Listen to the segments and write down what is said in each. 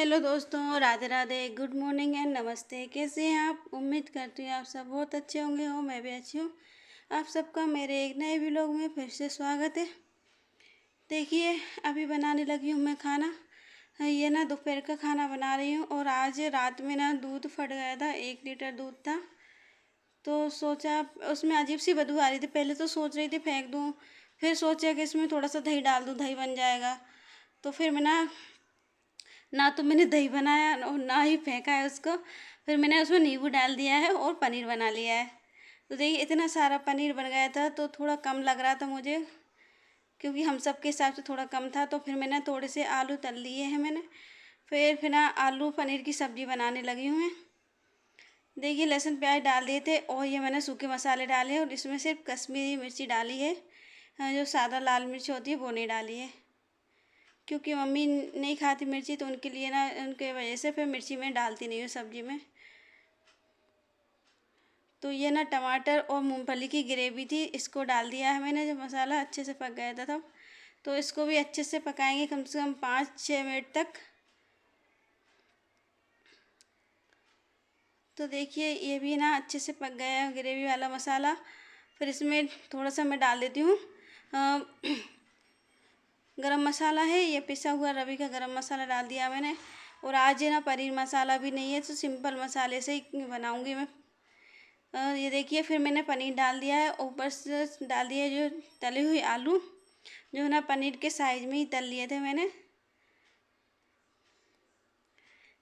Hello दोस्तों, Radhe Radhe, good morning and नमस्ते। कैसे हैं आप? उम्मीद करती हूँ आप सब बहुत अच्छे होंगे। मैं भी अच्छी हूँ। आप सबका मेरे एक नए व्लॉग में फिर से स्वागत है। देखिए, अभी बनाने लगी हूँ मैं खाना। ये ना दोपहर का खाना बना रही हूँ। और आज रात में ना दूध फट गया था, 1 लीटर दूध था। तो सोचा, उसमें अजीब सी बदबू आ रही थी। पहले तो सोच रही थी फेंक दूँ, फिर सोचा कि इसमें थोड़ा सा दही डाल दूँ, दही बन जाएगा। तो फिर मैं ना तो मैंने दही बनाया और ना ही फेंका है उसको। फिर मैंने उसमें नींबू डाल दिया है और पनीर बना लिया है। तो देखिए, इतना सारा पनीर बन गया था तो थोड़ा कम लग रहा था मुझे, क्योंकि हम सब के हिसाब से थोड़ा कम था। तो फिर मैंने थोड़े से आलू तल लिए हैं मैंने। फिर ना आलू पनीर की सब्ज़ी बनाने लगी हूँ मैं। देखिए, लहसुन प्याज डाल दिए थे और ये मैंने सूखे मसाले डाले हैं। और इसमें सिर्फ कश्मीरी मिर्ची डाली है, जो सादा लाल मिर्च होती है वो नहीं डाली है, क्योंकि मम्मी नहीं खाती मिर्ची। तो उनके लिए ना, उनके वजह से फिर मिर्ची मैं डालती नहीं हूँ सब्ज़ी में। तो ये ना टमाटर और मूंगफली की ग्रेवी थी, इसको डाल दिया है मैंने। जब मसाला अच्छे से पक गया था तब। तो इसको भी अच्छे से पकाएंगे कम से कम 5-6 मिनट तक। तो देखिए, ये भी ना अच्छे से पक गया है ग्रेवी वाला मसाला। फिर इसमें थोड़ा सा मैं डाल देती हूँ गरम मसाला है, ये पिसा हुआ रवि का गरम मसाला डाल दिया मैंने। और आज ये ना पनीर मसाला भी नहीं है, तो सिंपल मसाले से ही बनाऊंगी मैं। ये देखिए, फिर मैंने पनीर डाल दिया है। ऊपर से डाल दिया जो तले हुए आलू, जो ना पनीर के साइज में ही तल लिए थे मैंने।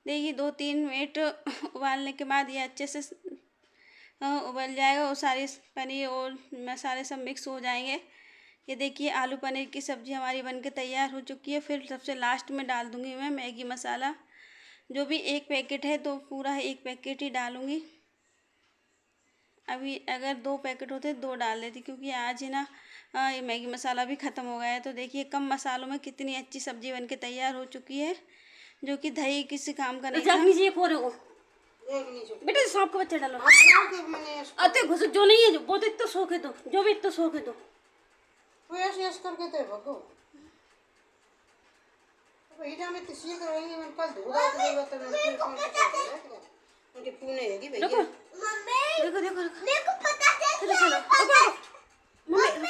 देखिए, 2-3 मिनट उबालने के बाद ये अच्छे से उबल जाएगा और सारे पनीर और मसाले सब मिक्स हो जाएंगे। ये देखिए, आलू पनीर की सब्ज़ी हमारी बनके तैयार हो चुकी है। फिर सबसे लास्ट में डाल दूँगी मैं मैगी मसाला, जो भी 1 पैकेट है तो पूरा 1 पैकेट ही डालूँगी। अभी अगर 2 पैकेट होते 2 डाल देती, क्योंकि आज ही ना ये मैगी मसाला भी ख़त्म हो गया है। तो देखिए, कम मसालों में कितनी अच्छी सब्ज़ी बनके तैयार हो चुकी है, जो कि दही किसी काम का नहीं था। बेटा, सांप का बच्चा डालो। अते घुस जो नहीं है, वो तो इतना शौक है, तो जो भी इतना शौक है तो करके तो भगो भैया में तिसिए करेंगे। मैं कल दूध आ गई तो मुझे पूने हैगी भैया। देखो देखो देखो देखो पता चल चलो मम्मी,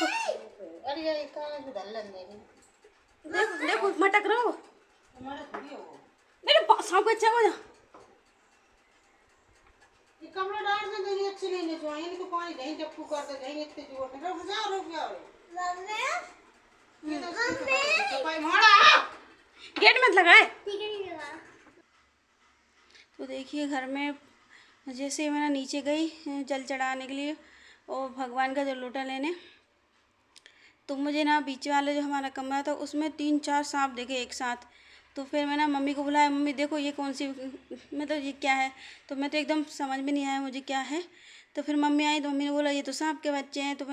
अरे ये कहां से डाल लेंगे। देखो देखो मटक रहो हमारा थोड़ी हो मेरे सांप का बच्चा हो जा। ये कमरा डाल दे, मेरी अच्छी नहीं ले जाएंगे। इनको पानी नहीं चप्पू कर दे, नहीं इतने जोर से रुक जा मम्मी। गेट मत लगाए। तो देखिए, घर में जैसे ही मैं नीचे गई जल चढ़ाने के लिए और भगवान का जल लोटा लेने, तो मुझे ना बीच वाले जो हमारा कमरा था उसमें 3-4 सांप देखे एक साथ। तो फिर मैं ना मम्मी को बुलाया, मम्मी देखो ये कौन सी, मतलब ये क्या है। तो मैं तो एकदम समझ में नहीं आया मुझे क्या है। तो फिर मम्मी आई तो मम्मी ने बोला ये तो सांप के बच्चे हैं। तो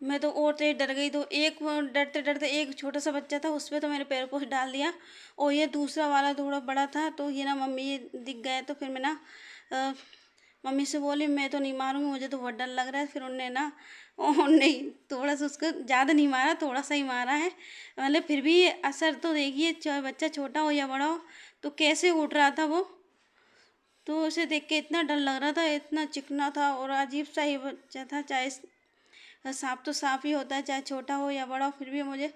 मैं तो और तेज डर गई। तो एक डरते डरते एक छोटा सा बच्चा था, उस पर तो मैंने पैर पोछ डाल दिया। और ये दूसरा वाला थोड़ा बड़ा था, तो ये ना मम्मी ये दिख गया। तो फिर मैं ना मम्मी से बोली मैं तो नहीं मारूंगी, मुझे तो बहुत डर लग रहा है। फिर उनने थोड़ा सा उसको ज़्यादा नहीं मारा, थोड़ा सा ही मारा है। मतलब फिर भी असर तो देखिए, चाहे बच्चा छोटा हो या बड़ा हो, तो कैसे उठ रहा था वो। तो उसे देख के इतना डर लग रहा था, इतना चिकना था और अजीब सा ही बच्चा था। चाहे सांप तो सांप ही होता है, चाहे छोटा हो या बड़ा हो। फिर भी मुझे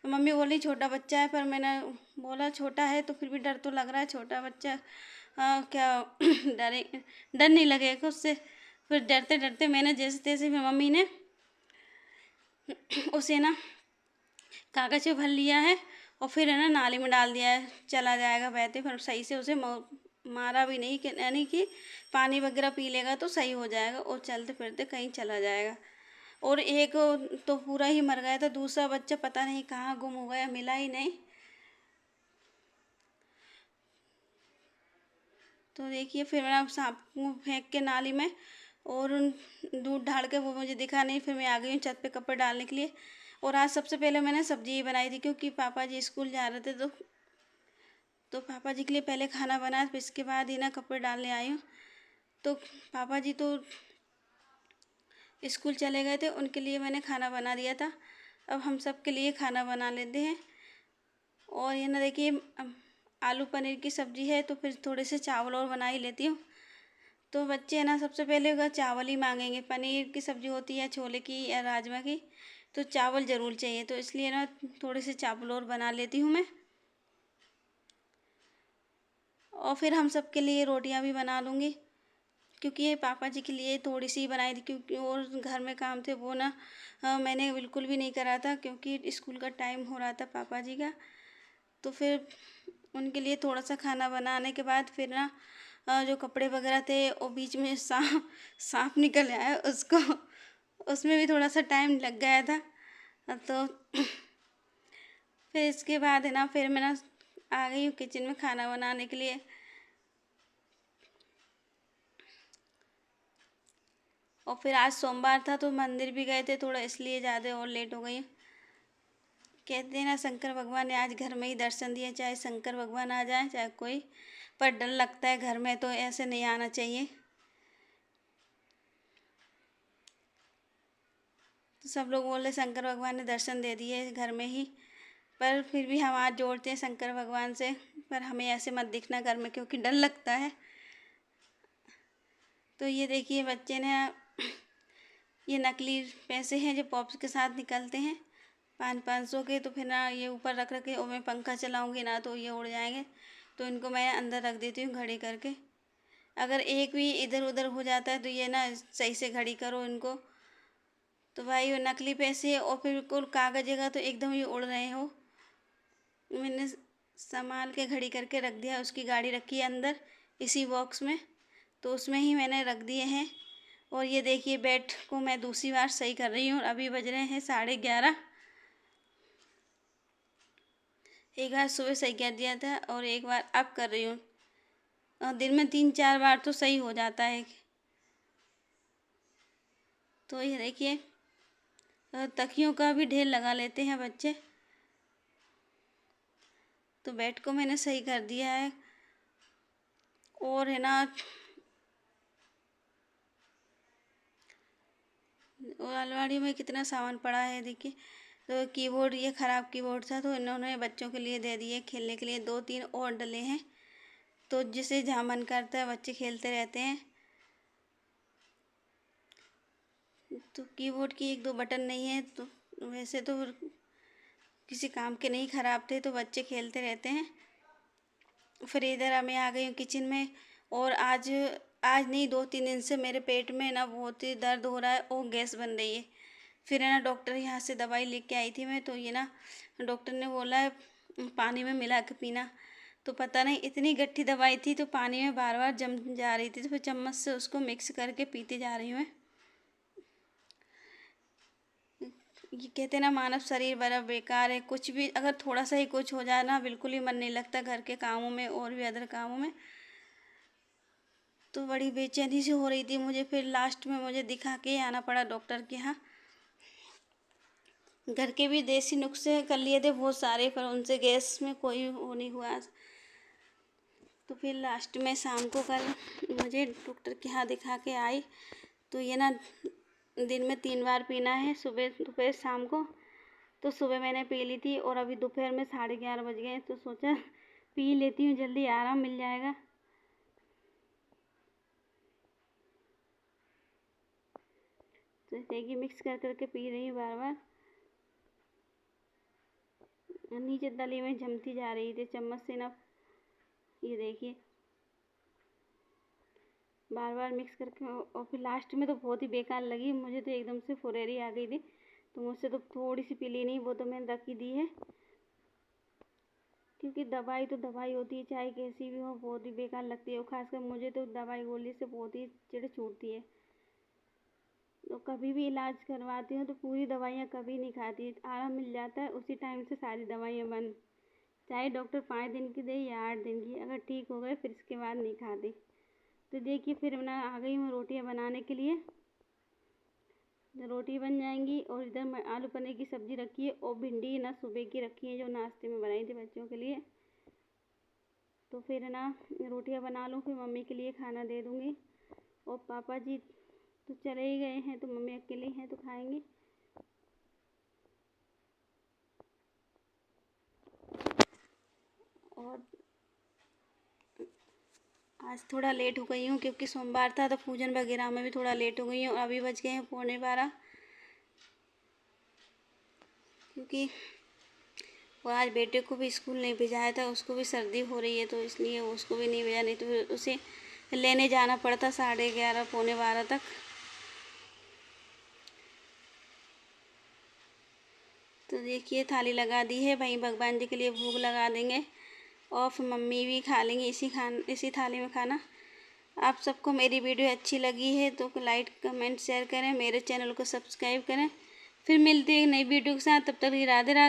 मम्मी बोली छोटा बच्चा है, पर मैंने बोला छोटा है तो फिर भी डर तो लग रहा है। छोटा बच्चा क्या डर नहीं लगेगा उससे। फिर डरते डरते मैंने जैसे तैसे फिर मम्मी ने उसे ना कागज़ में भर लिया है और फिर है ना नाली में डाल दिया है, चला जाएगा बहते। फिर सही से उसे मारा भी नहीं, यानी कि पानी वगैरह पी लेगा तो सही हो जाएगा और चलते फिरते कहीं चला जाएगा। और एक तो पूरा ही मर गया था, दूसरा बच्चा पता नहीं कहाँ गुम हो गया, मिला ही नहीं। तो देखिए, फिर मैंने सांप को फेंक के नाली में और दूध ढाल के, वो मुझे दिखा नहीं। फिर मैं आ गई हूँ छत पे कपड़े डालने के लिए। और आज सबसे पहले मैंने सब्जी ही बनाई थी, क्योंकि पापा जी स्कूल जा रहे थे। तो पापा जी के लिए पहले खाना बनाया, फिर इसके बाद ही ना कपड़े डालने आई हूँ। तो पापा जी तो स्कूल चले गए थे, उनके लिए मैंने खाना बना दिया था। अब हम सब के लिए खाना बना लेते हैं। और ये ना देखिए, आलू पनीर की सब्ज़ी है तो फिर थोड़े से चावल और बना ही लेती हूँ। तो बच्चे है ना सबसे पहले अगर चावल ही मांगेंगे, पनीर की सब्ज़ी होती है छोले की या राजमा की, तो चावल ज़रूर चाहिए, तो इसलिए ना थोड़े से चावल और बना लेती हूँ मैं। और फिर हम सब के लिए रोटियां भी बना लूँगी, क्योंकि ये पापा जी के लिए थोड़ी सी बनाई थी, क्योंकि और घर में काम थे वो ना मैंने बिल्कुल भी नहीं करा था, क्योंकि स्कूल का टाइम हो रहा था पापा जी का। तो फिर उनके लिए थोड़ा सा खाना बनाने के बाद फिर ना जो कपड़े वगैरह थे वो बीच में सांप निकल आया, उसको उसमें भी थोड़ा सा टाइम लग गया था। तो फिर इसके बाद है ना फिर मैं ना आ गई हूँ किचन में खाना बनाने के लिए। और फिर आज सोमवार था तो मंदिर भी गए थे थोड़ा, इसलिए ज़्यादा और लेट हो गई। कहते हैं ना शंकर भगवान ने आज घर में ही दर्शन दिए, चाहे शंकर भगवान आ जाए चाहे कोई, पर डर लगता है घर में, तो ऐसे नहीं आना चाहिए। तो सब लोग बोले शंकर भगवान ने दर्शन दे दिए घर में ही, पर फिर भी हम हाथ जोड़ते हैं शंकर भगवान से, पर हमें ऐसे मत दिखना घर में, क्योंकि डर लगता है। तो ये देखिए बच्चे ने ये नकली पैसे हैं जो पॉप्स के साथ निकलते हैं 500 के, तो फिर ना ये ऊपर रख रखे और मैं पंखा चलाऊंगी ना तो ये उड़ जाएंगे, तो इनको मैं अंदर रख देती हूँ घड़ी करके। अगर एक भी इधर उधर हो जाता है तो ये ना सही से घड़ी करो इनको। तो भाई वो नकली पैसे और फिर बिल्कुल कागज जगह तो एकदम ही उड़ रहे हो। मैंने संभाल के घड़ी करके रख दिया, उसकी गाड़ी रखी है अंदर इसी बॉक्स में, तो उसमें ही मैंने रख दिए हैं। और ये देखिए बेड को मैं दूसरी बार सही कर रही हूँ, अभी बज रहे हैं 11:30। एक बार सुबह सही कर दिया था और एक बार अब कर रही हूँ, और दिन में 3-4 बार तो सही हो जाता है। तो ये देखिए तकियों का भी ढेर लगा लेते हैं बच्चे। तो बेड को मैंने सही कर दिया है। और है ना और अलमारी में कितना सामान पड़ा है देखिए। तो कीबोर्ड, ये ख़राब कीबोर्ड था तो इन्होंने बच्चों के लिए दे दिए खेलने के लिए, 2-3 और डले हैं, तो जिसे जहाँ मन करता है बच्चे खेलते रहते हैं। तो कीबोर्ड की 1-2 बटन नहीं है, तो वैसे तो किसी काम के नहीं, ख़राब थे तो बच्चे खेलते रहते हैं। फिर इधर मैं आ गई हूँ किचन में। और आज आज नहीं 2-3 दिन से मेरे पेट में ना बहुत ही दर्द हो रहा है और गैस बन रही है। फिर है ना डॉक्टर यहाँ से दवाई लेके आई थी मैं, तो ये ना डॉक्टर ने बोला है पानी में मिला के पीना। तो पता नहीं इतनी गट्ठी दवाई थी तो पानी में बार बार जम जा रही थी, तो फिर चम्मच से उसको मिक्स करके पीती जा रही हूँ मैं। ये कहते हैं ना मानव शरीर बड़ा बेकार है, कुछ भी अगर थोड़ा सा ही कुछ हो जाए ना बिल्कुल ही मन नहीं लगता घर के कामों में और भी अदर कामों में। तो बड़ी बेचैनी सी हो रही थी मुझे, फिर लास्ट में मुझे दिखा के आना पड़ा डॉक्टर के यहाँ। घर के भी देसी नुस्खे कर लिए थे बहुत सारे, पर उनसे गैस में कोई वो नहीं हुआ। तो फिर लास्ट में शाम को कल मुझे डॉक्टर के यहाँ दिखा के आई। तो ये ना दिन में 3 बार पीना है, सुबह दोपहर शाम को। तो सुबह मैंने पी ली थी और अभी दोपहर में 11:30 बज गए, तो सोचा पी लेती हूँ, जल्दी आराम मिल जाएगा। तो देखिए मिक्स कर करके पी रही हूँ बार बार। नीचे तली में जमती जा रही थी चम्मच से ना, ये देखिए बार बार मिक्स करके। और फिर लास्ट में तो बहुत ही बेकार लगी मुझे, तो एकदम से फुरेरी आ गई थी, तो मुझसे तो थोड़ी सी पी ली नहीं, वो तो मैंने रख ही दी है। क्योंकि दवाई तो दवाई होती है, चाहे कैसी भी हो, बहुत ही बेकार लगती है। और खासकर मुझे तो दवाई गोली से बहुत ही चिढ़ छूटती है। तो कभी भी इलाज करवाती हूँ तो पूरी दवाइयाँ कभी नहीं खाती, आराम मिल जाता है उसी टाइम से सारी दवाइयाँ बंद, चाहे डॉक्टर 5 दिन की दे या 8 दिन की, अगर ठीक हो गए फिर इसके बाद नहीं खाती। तो देखिए फिर मैं आ गई हूँ रोटियाँ बनाने के लिए। रोटी बन जाएंगी और इधर मैं आलू पनीर की सब्ज़ी रखी है, और भिंडी ना सुबह की रखी है जो नाश्ते में बनाई थी बच्चों के लिए। तो फिर ना रोटियां बना लूँ, फिर मम्मी के लिए खाना दे दूँगी। और पापा जी तो चले ही गए हैं, तो मम्मी अकेली हैं तो खाएंगी। और आज थोड़ा लेट हो गई हूँ क्योंकि सोमवार था तो पूजन वगैरह में भी थोड़ा लेट हो गई हूँ। अभी बज गए हैं 11:45 क्योंकि वो आज बेटे को भी स्कूल नहीं भेजाया था, उसको भी सर्दी हो रही है तो इसलिए उसको भी नहीं भेजा, नहीं तो फिर उसे लेने जाना पड़ता 11:30 11:45 तक। तो देखिए थाली लगा दी है, वहीं भगवान जी के लिए भोग लगा देंगे और फिर मम्मी भी खा लेंगी इसी थाली में खाना। आप सबको मेरी वीडियो अच्छी लगी है तो लाइक कमेंट शेयर करें, मेरे चैनल को सब्सक्राइब करें। फिर मिलते हैं नई वीडियो के साथ, तब तक राधे राधे।